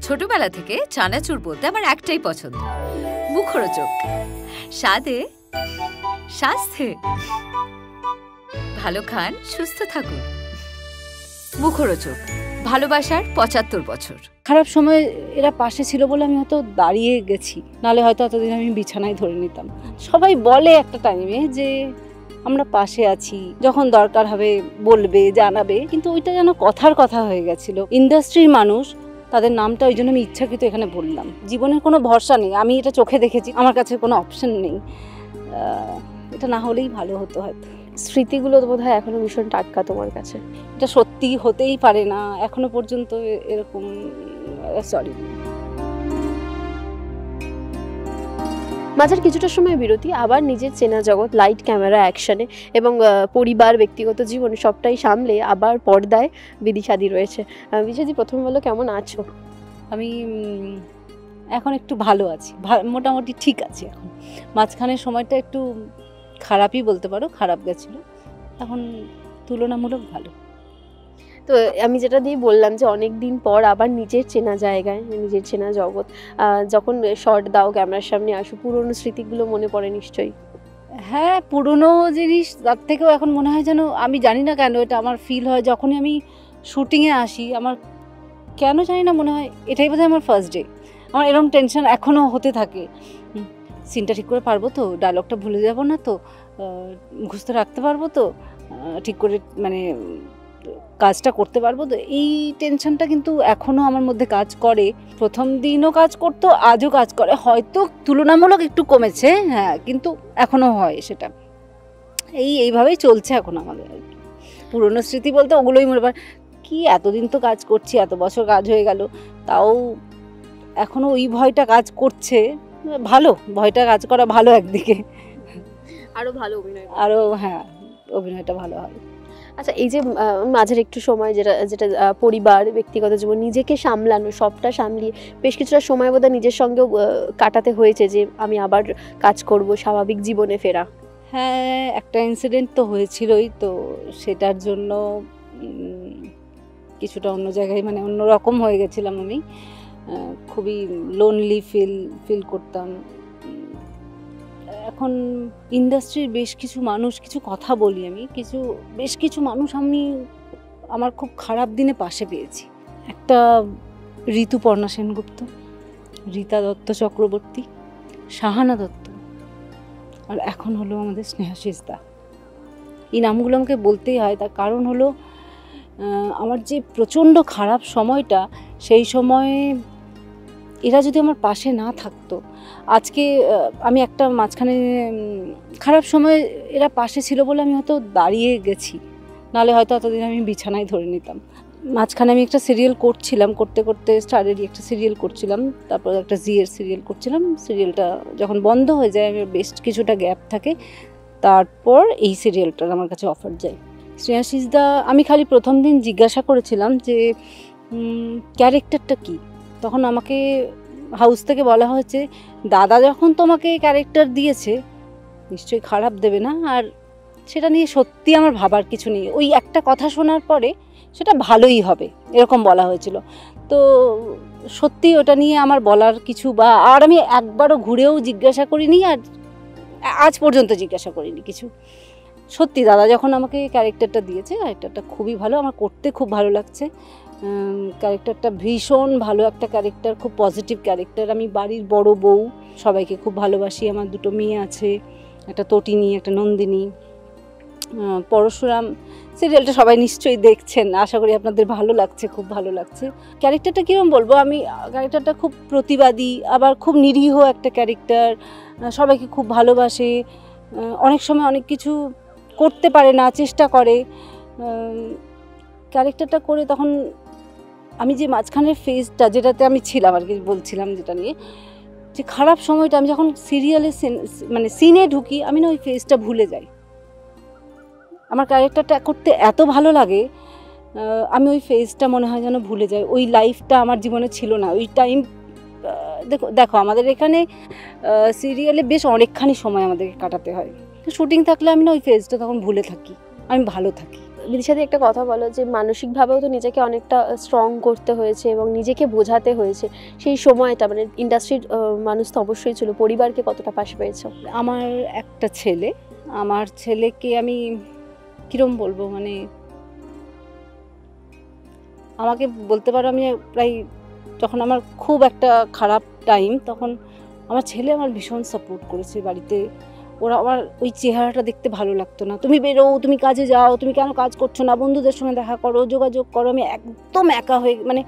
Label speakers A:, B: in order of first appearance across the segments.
A: ছোটবেলা থেকে চানাচুর বলতে আমার একটাই পছন্দ, মুখরোচক, স্বাদে স্বাস্থ্যে। ভালো খান, সুস্থ থাকুন। মুখরোচক, ভালোবাসার ৭৫ বছর।
B: খারাপ সময় এরা পাশে ছিল বলে আমি হয়তো দাঁড়িয়ে গেছি, নাহলে হয়তো এতদিন আমি বিছানায় ধরে নিতাম। সবাই বলে একটা টাইমে যে আমরা পাশে আছি, যখন দরকার হবে বলবে, জানাবে, কিন্তু ওইটা যেন কথার কথা হয়ে গেছিল। ইন্ডাস্ট্রির মানুষ, তাদের নামটা ওই জন্য আমি ইচ্ছাকৃত এখানে বললাম। জীবনের কোনো ভরসা নেই, আমি এটা চোখে দেখেছি, আমার কাছে কোনো অপশন নেই। এটা না হলেই ভালো হতো হয়তো।
C: স্মৃতিগুলো তো বোধহয় এখনো ভীষণ টাটকা তোমার কাছে।
B: এটা সত্যি হতেই পারে না, এখনো পর্যন্ত এরকম। সরি।
C: মাঝের কিছুটা সময় বিরতি, আবার নিজের চেনা জগৎ, লাইট, ক্যামেরা, অ্যাকশনে এবং পরিবার, ব্যক্তিগত জীবন সবটাই সামলে আবার পর্দায় বিদিশাদি রয়েছে। বিদিশাদি, প্রথমে বলো কেমন আছো?
B: আমি এখন একটু ভালো আছি, মোটামুটি ঠিক আছে। এখন মাঝখানের সময়টা একটু খারাপই বলতে পারো, খারাপ গেছিলো, এখন তুলনামূলক ভালো।
C: তো আমি যেটা দিয়ে বললাম যে অনেক দিন পর আবার নিজের চেনা জায়গায়, নিজের চেনা জগৎ, যখন শর্ট দাও, ক্যামেরার সামনে আসো, পুরনো স্মৃতিগুলো মনে পড়ে নিশ্চয়ই?
B: হ্যাঁ, পুরনো জিনিস, তার থেকেও এখন মনে হয় যেন, আমি জানি না কেন এটা আমার ফিল হয় যখনই আমি শুটিংয়ে আসি, আমার কেন জানি না মনে হয় এটাই বোধহয় আমার ফার্স্ট ডে। আমার এরকম টেনশন এখনও হতে থাকে, সিনটা ঠিক করে পারবো তো, ডায়লগটা ভুলে যাবো না তো, মুখস্থ রাখতে পারবো তো, ঠিক করে মানে কাজটা করতে পারবো তো, এই টেনশনটা কিন্তু এখনও আমার মধ্যে কাজ করে। প্রথম দিনও কাজ করতো, আজও কাজ করে, হয়তো তুলনামূলক একটু কমেছে, হ্যাঁ, কিন্তু এখনও হয় সেটা। এইভাবেই চলছে এখন আমাদের। পুরনো স্মৃতি বলতে ওগুলোই মনে পড়ে, কি এতদিন তো কাজ করছি, এত বছর কাজ হয়ে গেল, তাও এখনও ওই ভয়টা কাজ করছে। ভালো, ভয়টা কাজ করা ভালো একদিকে,
C: আরও ভালো অভিনয়,
B: আরও, হ্যাঁ, অভিনয়টা ভালো হয়।
C: আচ্ছা, এই যে মাঝের একটু সময় যেটা পরিবার, ব্যক্তিগত জীবন, নিজেকে সামলানো, সবটা সামলিয়ে বেশ কিছুটা সময় বোধহয় নিজের সঙ্গেও কাটাতে হয়েছে, যে আমি আবার কাজ করব, স্বাভাবিক জীবনে ফেরা।
B: হ্যাঁ, একটা ইনসিডেন্ট তো হয়েছিলই, তো সেটার জন্য কিছুটা অন্য জায়গায়, মানে অন্যরকম হয়ে গেছিলাম আমি, খুবই লোনলি ফিল করতাম। এখন ইন্ডাস্ট্রির বেশ কিছু মানুষ, কিছু কথা বলি আমি, বেশ কিছু মানুষ আমি আমার খুব খারাপ দিনে পাশে পেয়েছি। একটা ঋতুপর্ণা সেনগুপ্ত, রীতা দত্ত চক্রবর্তী, শাহানা দত্ত, আর এখন হলো আমাদের স্নেহাশিস দা। এই নামগুলো আমাকে বলতেই হয়, তার কারণ হলো আমার যে প্রচণ্ড খারাপ সময়টা, সেই সময়ে এরা যদি আমার পাশে না থাকতো, আজকে আমি একটা মাঝখানে খারাপ সময় এরা পাশে ছিল বলে আমি হয়তো দাঁড়িয়ে গেছি, নাহলে হয়তো এতদিন আমি বিছানায় ধরে নিতাম। মাঝখানে আমি একটা সিরিয়াল করছিলাম, করতে করতে স্টারেরই একটা সিরিয়াল করছিলাম, তারপর একটা জিয়ের সিরিয়াল করছিলাম। সিরিয়ালটা যখন বন্ধ হয়ে যায়, আমি বেশ কিছুটা গ্যাপ থাকে, তারপর এই সিরিয়ালটার আমার কাছে অফার যায়। স্নেহাশিস দা, আমি খালি প্রথম দিন জিজ্ঞাসা করেছিলাম যে ক্যারেক্টারটা কী। তখন আমাকে হাউস থেকে বলা হয়েছে, দাদা যখন তোমাকে ক্যারেক্টার দিয়েছে নিশ্চয়ই খারাপ দেবে না, আর সেটা নিয়ে সত্যি আমার ভাবার কিছু নেই, ওই একটা কথা শোনার পরে সেটা ভালোই হবে, এরকম বলা হয়েছিল। তো সত্যি ওটা নিয়ে আমার বলার কিছু, বা আর আমি একবারও ঘুরেও জিজ্ঞাসা করিনি, আর আজ পর্যন্ত জিজ্ঞাসা করিনি কিছু। সত্যি দাদা যখন আমাকে ক্যারেক্টারটা দিয়েছে, ক্যারেক্টারটা খুবই ভালো, আমার করতে খুব ভালো লাগছে। ক্যারেক্টারটা ভীষণ ভালো একটা ক্যারেক্টার, খুব পজিটিভ ক্যারেক্টার। আমি বাড়ির বড় বউ, সবাইকে খুব ভালোবাসি, আমার দুটো মেয়ে আছে, একটা তটিনী, একটা নন্দিনী। পরশুরাম সিরিয়ালটা সবাই নিশ্চয়ই দেখছেন, আশা করি আপনাদের ভালো লাগছে, খুব ভালো লাগছে। ক্যারেক্টারটা কীরকম বলবো আমি, ক্যারেক্টারটা খুব প্রতিবাদী, আবার খুব নিরীহ একটা ক্যারেক্টার, সবাইকে খুব ভালোবাসে, অনেক সময় অনেক কিছু করতে পারে না, চেষ্টা করে। ক্যারেক্টারটা করে তখন আমি যে মাঝখানের ফেজটা, যেটাতে আমি ছিলাম আর কি, বলছিলাম যেটা নিয়ে, যে খারাপ সময়টা, আমি যখন সিরিয়ালে মানে সিনে ঢুকি, আমি না ওই ফেজটা ভুলে যাই। আমার ক্যারেক্টারটা করতে এত ভালো লাগে, আমি ওই ফেজটা মনে হয় যেন ভুলে যাই। ওই লাইফটা আমার জীবনে ছিল না ওই টাইম। দেখো আমাদের এখানে সিরিয়ালে বেশ অনেকখানি সময় আমাদেরকে কাটাতে হয়, শুটিং থাকলে আমি না ওই ফেজটা তখন ভুলে থাকি, আমি ভালো থাকি।
C: বিদিশাদি একটা কথা বলো যে মানসিকভাবেও তো নিজেকে অনেকটা স্ট্রং করতে হয়েছে এবং নিজেকে বোঝাতে হয়েছে, সেই সময়টা মানে ইন্ডাস্ট্রির মানুষ তো অবশ্যই ছিল, পরিবারকে কতটা পাশে পেয়েছো?
B: আমার একটা ছেলে, আমার ছেলেকে আমি কিরম বলবো, মানে আমাকে বলতে পারো আমি প্রায় যখন আমার খুব একটা খারাপ টাইম, তখন আমার ছেলে আমার ভীষণ সাপোর্ট করেছে বাড়িতে। ওরা আমার ওই চেহারাটা দেখতে ভালো লাগতো না, তুমি বেরো, তুমি কাজে যাও, তুমি কেন কাজ করছো না, বন্ধুদের সঙ্গে দেখা করো, যোগাযোগ করো। আমি একদম একা হয়ে, মানে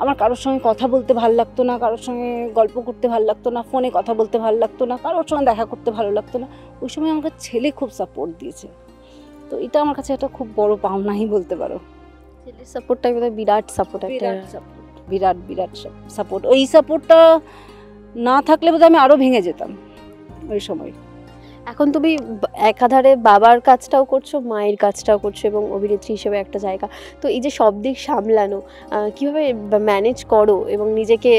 B: আমার কারোর সঙ্গে কথা বলতে ভালো লাগতো না, কারোর সঙ্গে গল্প করতে ভালো লাগতো না, ফোনে কথা বলতে ভালো লাগতো না, কারোর সঙ্গে দেখা করতে ভালো লাগতো না। ওই সময় আমাকে ছেলে খুব সাপোর্ট দিয়েছে, তো এটা আমার কাছে একটা খুব বড় পাওনাই বলতে পারো।
C: ছেলের সাপোর্টটা বিরাট সাপোর্ট, একটা
B: বিরাট বিরাট সাপোর্ট। ওই সাপোর্টটা না থাকলে বোধহয় আমি আরও ভেঙে যেতাম ওই সময়।
C: এখন তুমি একাধারে বাবার কাজটাও করছো, মায়ের কাজটাও করছো এবং অভিনেত্রী হিসেবে একটা জায়গা, তো এই যে সব দিক সামলানো কিভাবে ম্যানেজ করো এবং নিজেকে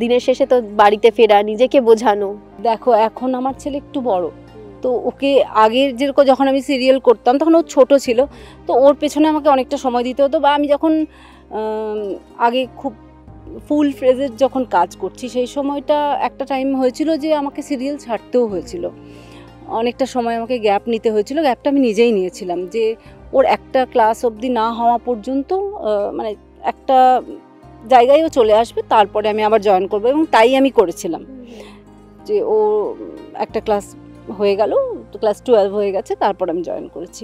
C: দিনের শেষে তো বাড়িতে ফেরা, নিজেকে বোঝানো?
B: দেখো এখন আমার ছেলে একটু বড়, তো ওকে আগের যেরকম যখন আমি সিরিয়াল করতাম তখন ও ছোট ছিল, তো ওর পেছনে আমাকে অনেকটা সময় দিতে হতো। বা আমি যখন আগে খুব ফুল ফ্রেজের যখন কাজ করছি, সেই সময়টা একটা টাইম হয়েছিল যে আমাকে সিরিয়াল ছাড়তেও হয়েছিল, অনেকটা সময় আমাকে গ্যাপ নিতে হয়েছিল। গ্যাপটা আমি নিজেই নিয়েছিলাম যে ওর একটা ক্লাস অবধি না হওয়া পর্যন্ত মানে একটা জায়গায়ও চলে আসবে, তারপরে আমি আবার জয়েন করবো, এবং তাই আমি করেছিলাম। যে ও একটা ক্লাস হয়ে গেল, তো ক্লাস 12 হয়ে গেছে, তারপর আমি জয়েন করেছি।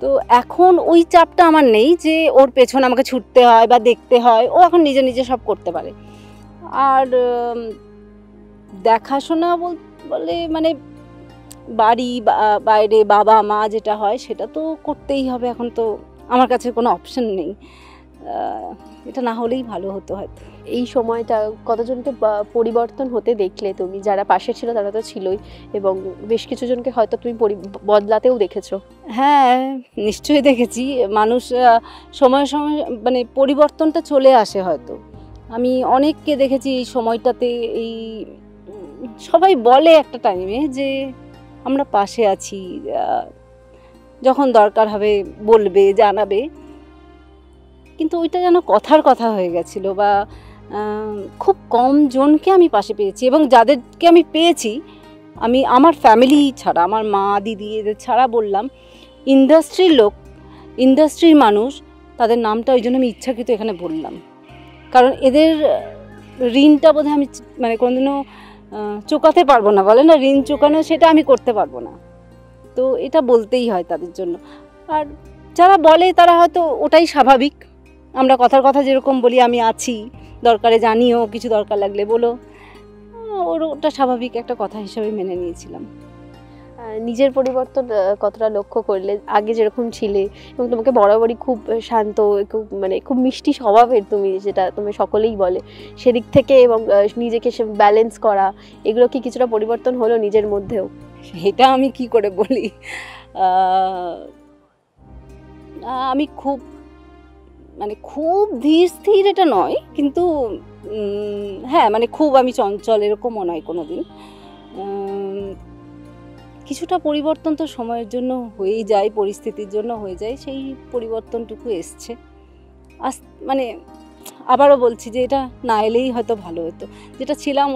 B: তো এখন ওই চাপটা আমার নেই যে ওর পেছনে আমাকে ছুটতে হয় বা দেখতে হয়, ও এখন নিজে নিজে সব করতে পারে। আর দেখাশোনা বলে মানে বাড়ি বাইরে বাবা মা যেটা হয় সেটা তো করতেই হবে, এখন তো আমার কাছে কোনো অপশন নেই, এটা না হলেই ভালো হতো হয়তো।
C: এই সময়টা কতজনকে পরিবর্তন হতে দেখলে তুমি? যারা পাশে ছিল তারা তো ছিলই, এবং বেশ কিছু জনকে হয়তো তুমি বদলাতেও দেখেছো।
B: হ্যাঁ নিশ্চয়ই দেখেছি, মানুষ সময় সময় মানে পরিবর্তনটা চলে আসে হয়তো। আমি অনেককে দেখেছি এই সময়টাতে, এই সবাই বলে একটা টাইমে যে আমরা পাশে আছি, যখন দরকার হবে বলবে, জানাবে, কিন্তু ওইটা যেন কথার কথা হয়ে গেছিলো। বা খুব কম জনকে আমি পাশে পেয়েছি, এবং যাদেরকে আমি পেয়েছি আমি আমার ফ্যামিলি ছাড়া, আমার মা দিদি এদের ছাড়া বললাম, ইন্ডাস্ট্রির লোক, ইন্ডাস্ট্রির মানুষ, তাদের নামটা ওই জন্য আমি ইচ্ছাকৃত এখানে বললাম, কারণ এদের ঋণটা বোধহয় আমি মানে কোনোদিনও চোকাতে পারবো না, বলে না ঋণ চোকানো, সেটা আমি করতে পারবো না, তো এটা বলতেই হয় তাদের জন্য। আর যারা বলে তারা হয়তো ওটাই স্বাভাবিক, আমরা কথার কথা যেরকম বলি আমি আছি, দরকারে জানিও, কিছু দরকার লাগলে বলো, ওটা স্বাভাবিক একটা কথা হিসেবে মেনে নিয়েছিলাম।
C: নিজের পরিবর্তন কতটা লক্ষ্য করলে? আগে যেরকম ছিলে এবং তোমাকে বরাবরই খুব শান্ত, খুব মানে খুব মিষ্টি স্বভাবের তুমি, যেটা তুমি সকলেই বলে, সেদিক থেকে এবং নিজেকে ব্যালেন্স করা, এগুলো কি কিছুটা পরিবর্তন হলো নিজের মধ্যেও?
B: এটা আমি কি করে বলি, আমি খুব মানে খুব ধীর স্থির এটা নয়, কিন্তু হ্যাঁ মানে খুব আমি চঞ্চল এরকমও নয় কোনো দিন। কিছুটা পরিবর্তন তো সময়ের জন্য হয়েই যায়, পরিস্থিতির জন্য হয়ে যায়, সেই পরিবর্তনটুকু এসছে। মানে আবারও বলছি যে এটা না এলেই হয়তো ভালো হতো, যেটা ছিলাম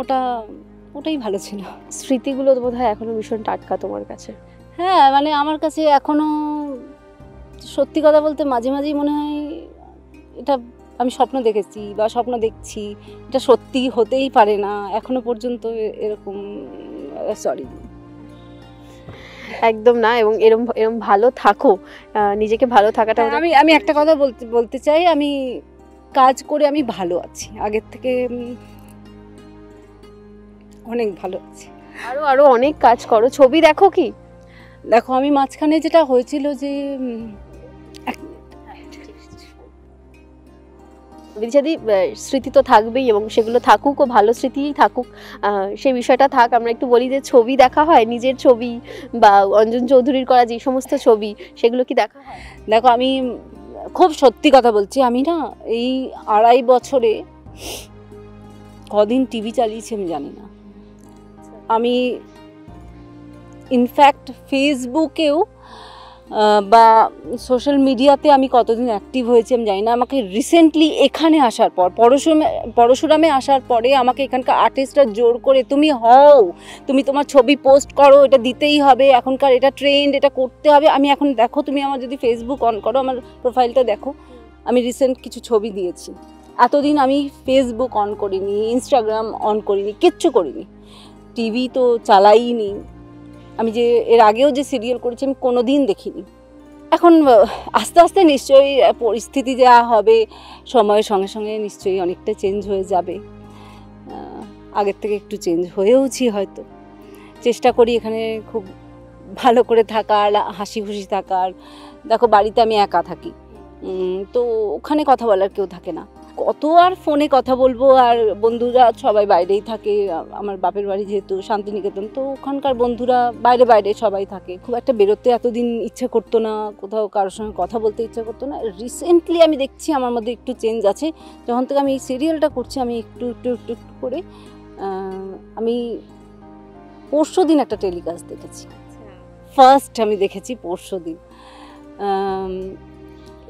B: ওটাই ভালো ছিল।
C: স্মৃতিগুলো তো বোধহয় এখনো ভীষণ টাটকা তোমার কাছে।
B: হ্যাঁ মানে আমার কাছে এখনো সত্যি কথা বলতে মাঝে মাঝেই মনে হয় এটা আমি স্বপ্ন দেখেছি বা স্বপ্ন দেখছি, এটা সত্যি হতেই পারে না এখনো পর্যন্ত এরকম। সরি,
C: একদম না, এবং এরম ভালো থাকো, নিজেকে ভালো থাকাটা।
B: আমি একটা কথা বলতে চাই, আমি কাজ করে আমি ভালো আছি, আগের থেকে অনেক ভালো আছি।
C: আরো অনেক কাজ করো। ছবি দেখো কি?
B: দেখো আমি মাঝখানে যেটা হয়েছিল যে
C: বিদিশাদি, স্মৃতি তো থাকবেই এবং সেগুলো থাকুক, ও ভালো স্মৃতিই থাকুক, সেই বিষয়টা থাক। আমরা একটু বলি যে ছবি দেখা হয়, নিজের ছবি বা অঞ্জন চৌধুরীর করা যে সমস্ত ছবি, সেগুলো কি দেখা হয়?
B: দেখো আমি খুব সত্যি কথা বলছি, আমি না এই 2.5 বছরে কদিন টিভি চালিয়েছি আমি জানি না। আমি ইনফ্যাক্ট ফেসবুকেও বা সোশ্যাল মিডিয়াতে আমি কতদিন অ্যাক্টিভ হয়েছি আমি জানি না। আমাকে রিসেন্টলি এখানে আসার পর পরশুরামে আসার পরে আমাকে এখানকার আর্টিস্টরা জোর করে তুমি হও, তুমি তোমার ছবি পোস্ট করো, এটা দিতেই হবে, এখনকার এটা ট্রেন্ড, এটা করতে হবে। আমি এখন দেখো, তুমি আমার যদি ফেসবুক অন করো, আমার প্রোফাইলটা দেখো, আমি রিসেন্ট কিছু ছবি দিয়েছি। এতদিন আমি ফেসবুক অন করিনি, ইনস্টাগ্রাম অন করিনি, কিচ্ছু করিনি, টিভি তো চালাইনি। আমি যে এর আগেও যে সিরিয়াল করেছি আমি কোনো দিন দেখিনি। এখন আস্তে আস্তে নিশ্চয়ই পরিস্থিতি যা হবে সময়ের সঙ্গে সঙ্গে নিশ্চয়ই অনেকটা চেঞ্জ হয়ে যাবে। আগের থেকে একটু চেঞ্জ হয়েওছি হয়তো। চেষ্টা করি এখানে খুব ভালো করে থাকার, হাসি খুশি থাকার। দেখো বাড়িতে আমি একা থাকি, তো ওখানে কথা বলার কেউ থাকে না, কত আর ফোনে কথা বলবো। আর বন্ধুরা সবাই বাইরেই থাকে, আমার বাপের বাড়ি যেহেতু শান্তিনিকেতন, তো ওখানকার বন্ধুরা বাইরে বাইরে সবাই থাকে। খুব একটা বেরোতে এতদিন ইচ্ছে করতো না, কোথাও কারোর সঙ্গে কথা বলতে ইচ্ছে করতো না। রিসেন্টলি আমি দেখছি আমার মধ্যে একটু চেঞ্জ আছে। যখন থেকে আমি এই সিরিয়ালটা করছি আমি একটু একটু একটু একটু করে আমি পরশুদিন একটা টেলিকাস্ট দেখেছি, ফার্স্ট আমি দেখেছি পরশুদিন।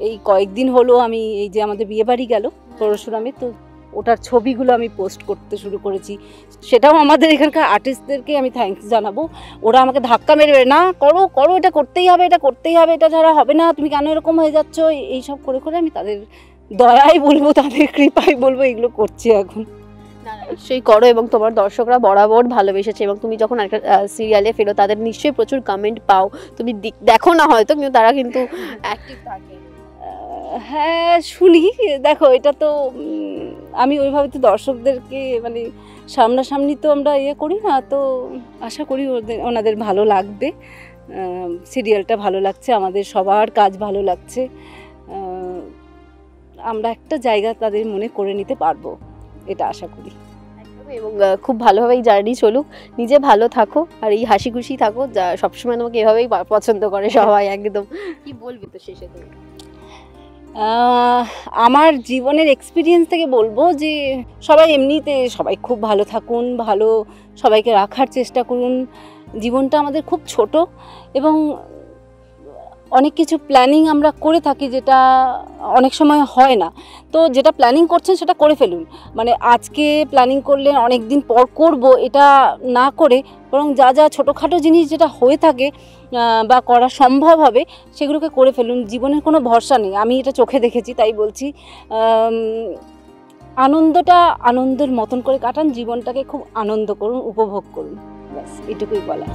B: এই কয়েকদিন হলো আমি এই যে আমাদের বিয়ে বাড়ি গেল পরশুরামে, তো ওটার ছবিগুলো আমি পোস্ট করতে শুরু করেছি। সেটাও আমাদের এখানকার আর্টিস্টদেরকে আমি থ্যাঙ্কস জানাবো। ওরা আমাকে ধাক্কা মেরে না, করো করো, এটা করতেই হবে, এটা করতেই হবে, এটা ছাড়া হবে না, তুমি কেন এরকম হয়ে যাচ্ছ, এইসব করে করে আমি তাদের দয়াই বলবো, তাদের কৃপাই বলবো, এগুলো করছি এখন।
C: নিশ্চয়ই করো, এবং তোমার দর্শকরা বরাবর ভালোবেসেছে, এবং তুমি যখন একটা সিরিয়ালে ফেরো তাদের নিশ্চয়ই প্রচুর কমেন্ট পাও। তুমি দেখো না হয়তো, কিন্তু তারা কিন্তু অ্যাক্টিভ থাকে।
B: হ্যাঁ শুনি, দেখো এটা তো আমি ওইভাবে তো দর্শকদেরকে মানে সামনাসামনি তো আমরা করি না, তো আশা করি ওনাদের ভালো লাগবে। সিরিয়ালটা ভালো লাগছে, আমাদের সবার কাজ ভালো লাগছে, আমরা একটা জায়গা তাদের মনে করে নিতে পারবো, এটা আশা করি।
C: এবং খুব ভালোভাবে এই জার্নি চলুক, নিজে ভালো থাকো আর এই হাসি খুশি থাকো, যা সবসময় তোমাকে এভাবেই পছন্দ করে সবাই। একদম কি বলবি তো শেষে তুমি?
B: আমার জীবনের এক্সপিরিয়েন্স থেকে বলবো যে সবাই এমনিতে সবাই খুব ভালো থাকুন, ভালো সবাইকে রাখার চেষ্টা করুন। জীবনটা আমাদের খুব ছোট এবং অনেক কিছু প্ল্যানিং আমরা করে থাকি যেটা অনেক সময় হয় না, তো যেটা প্ল্যানিং করছেন সেটা করে ফেলুন। মানে আজকে প্ল্যানিং করলে অনেক দিন পর করব এটা না করে, বরং যা যা ছোটোখাটো জিনিস যেটা হয়ে থাকে বা করা সম্ভব হবে সেগুলোকে করে ফেলুন। জীবনের কোনো ভরসা নেই, আমি এটা চোখে দেখেছি তাই বলছি। আনন্দটা আনন্দের মতন করে কাটান, জীবনটাকে খুব আনন্দ করুন, উপভোগ করুন, ব্যাস এটুকুই বলা।